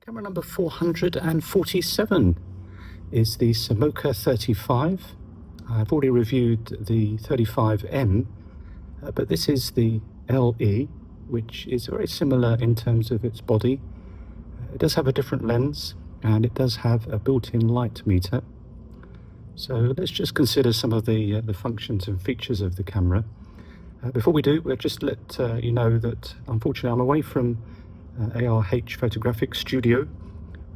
Camera number 447 is the Samoca 35. I've already reviewed the 35M, but this is the LE, which is very similar in terms of its body. It does have a different lens and it does have a built-in light meter. So let's just consider some of the functions and features of the camera. Before we do, we'll just let you know that unfortunately I'm away from ARH Photographic Studio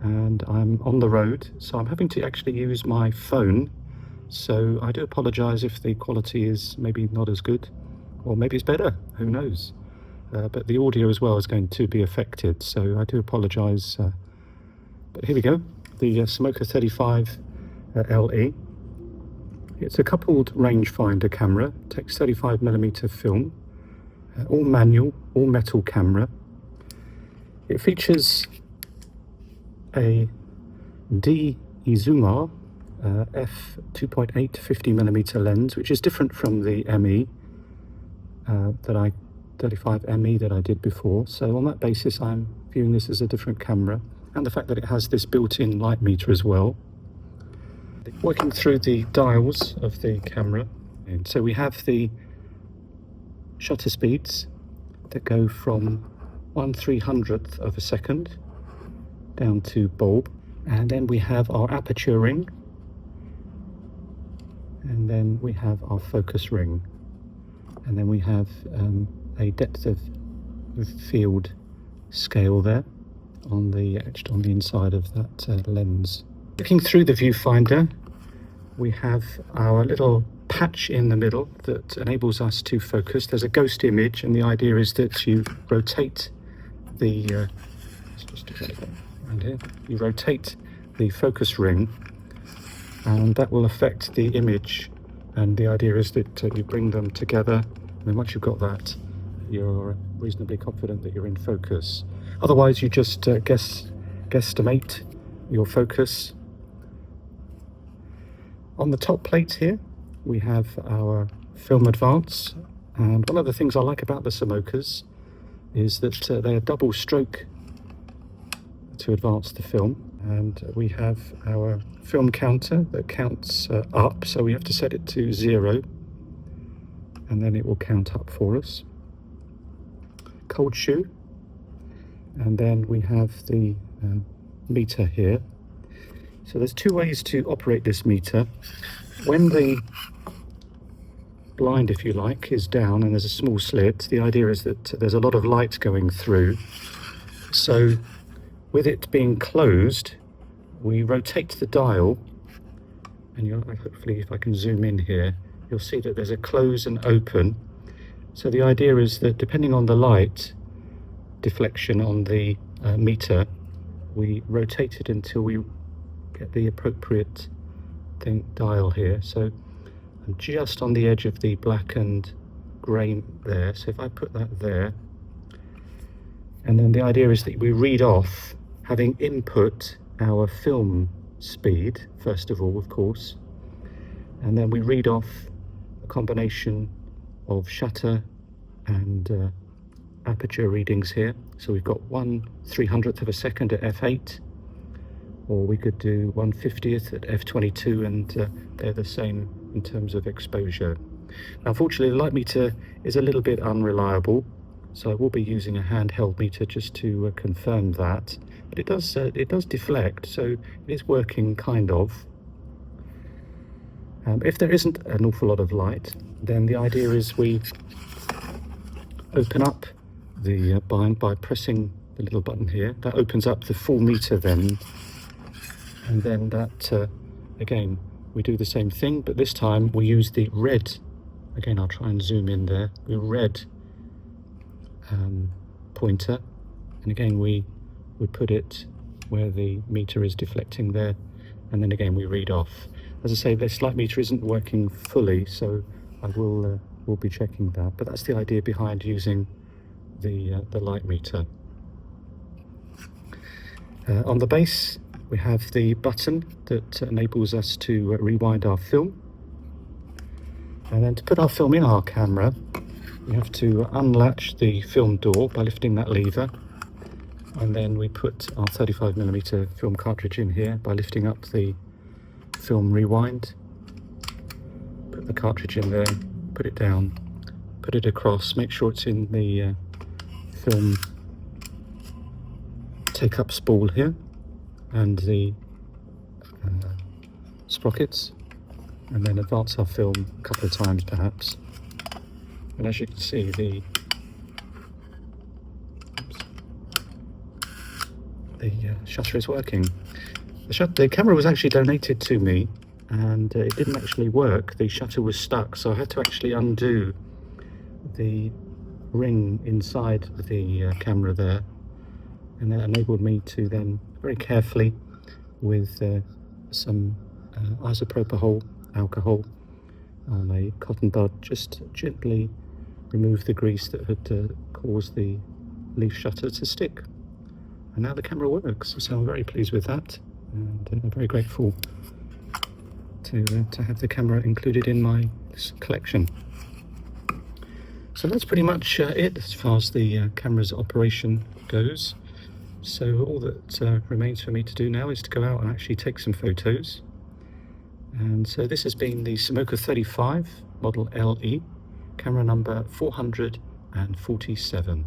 and I'm on the road, so I'm having to actually use my phone. So I do apologise if the quality is maybe not as good, or maybe it's better, who knows. But the audio as well is going to be affected, so I do apologise. But here we go, the Samoca 35 LE. It's a coupled rangefinder camera, takes 35mm film, all manual, all metal camera. It features a D Izumar f2.8 50mm lens, which is different from the ME 35ME that I did before. So on that basis, I'm viewing this as a different camera, and the fact that it has this built-in light meter as well. Working through the dials of the camera, and so we have the shutter speeds that go from 1/300th of a second down to bulb, and then we have our aperture ring, and then we have our focus ring, and then we have a depth of field scale there on the etched on the inside of that lens. Looking through the viewfinder, we have our little patch in the middle that enables us to focus. There's a ghost image, and the idea is that you rotate the let's just do that around here. You rotate the focus ring, and that will affect the image. And the idea is that you bring them together, and then once you've got that, you're reasonably confident that you're in focus. Otherwise, you just guesstimate your focus. On the top plate here, we have our film advance, and one of the things I like about the Samocas is that they are double stroke to advance the film, and we have our film counter that counts up, so we have to set it to 0 and then it will count up for us. Cold shoe, and then we have the meter here. So there's two ways to operate this meter. When the blind, if you like, is down and there's a small slit, the idea is that there's a lot of light going through. So with it being closed, we rotate the dial, and hopefully if I can zoom in here, you'll see that there's a close and open. So the idea is that depending on the light deflection on the meter, we rotate it until we get the appropriate dial here. So I'm just on the edge of the black and grey there, so if I put that there, and then the idea is that we read off, having input our film speed first of all, of course, and then we read off a combination of shutter and aperture readings here. So we've got 1/300th of a second at f8, or we could do 1/50th at f22, and they're the same in terms of exposure. Now, unfortunately, the light meter is a little bit unreliable, so I will be using a handheld meter just to confirm that. But it does deflect, so it is working kind of. If there isn't an awful lot of light, then the idea is we open up the bind by pressing the little button here. That opens up the full meter then, and then that again we do the same thing, but this time we use the red. Again, I'll try and zoom in there. The red pointer, and again we put it where the meter is deflecting there, and then again we read off. As I say, this light meter isn't working fully, so I will be checking that, but that's the idea behind using the light meter. On the base, we have the button that enables us to rewind our film, and then to put our film in our camera, we have to unlatch the film door by lifting that lever, And then we put our 35mm film cartridge in here by lifting up the film rewind. Put the cartridge in there, put it down, put it across, make sure it's in the film take-up spool here, and the sprockets, and then advance our film a couple of times perhaps. And as you can see, the shutter is working. The camera was actually donated to me, and it didn't actually work. The shutter was stuck, so I had to actually undo the ring inside the camera there, and that enabled me to then very carefully, with some isopropyl alcohol on a cotton bud, just gently remove the grease that had caused the leaf shutter to stick. And now the camera works, so I'm very pleased with that, and I'm very grateful to have the camera included in my collection. So that's pretty much it as far as the camera's operation goes. So all that remains for me to do now is to go out and actually take some photos. And so this has been the Samoca 35 model LE, camera number 447.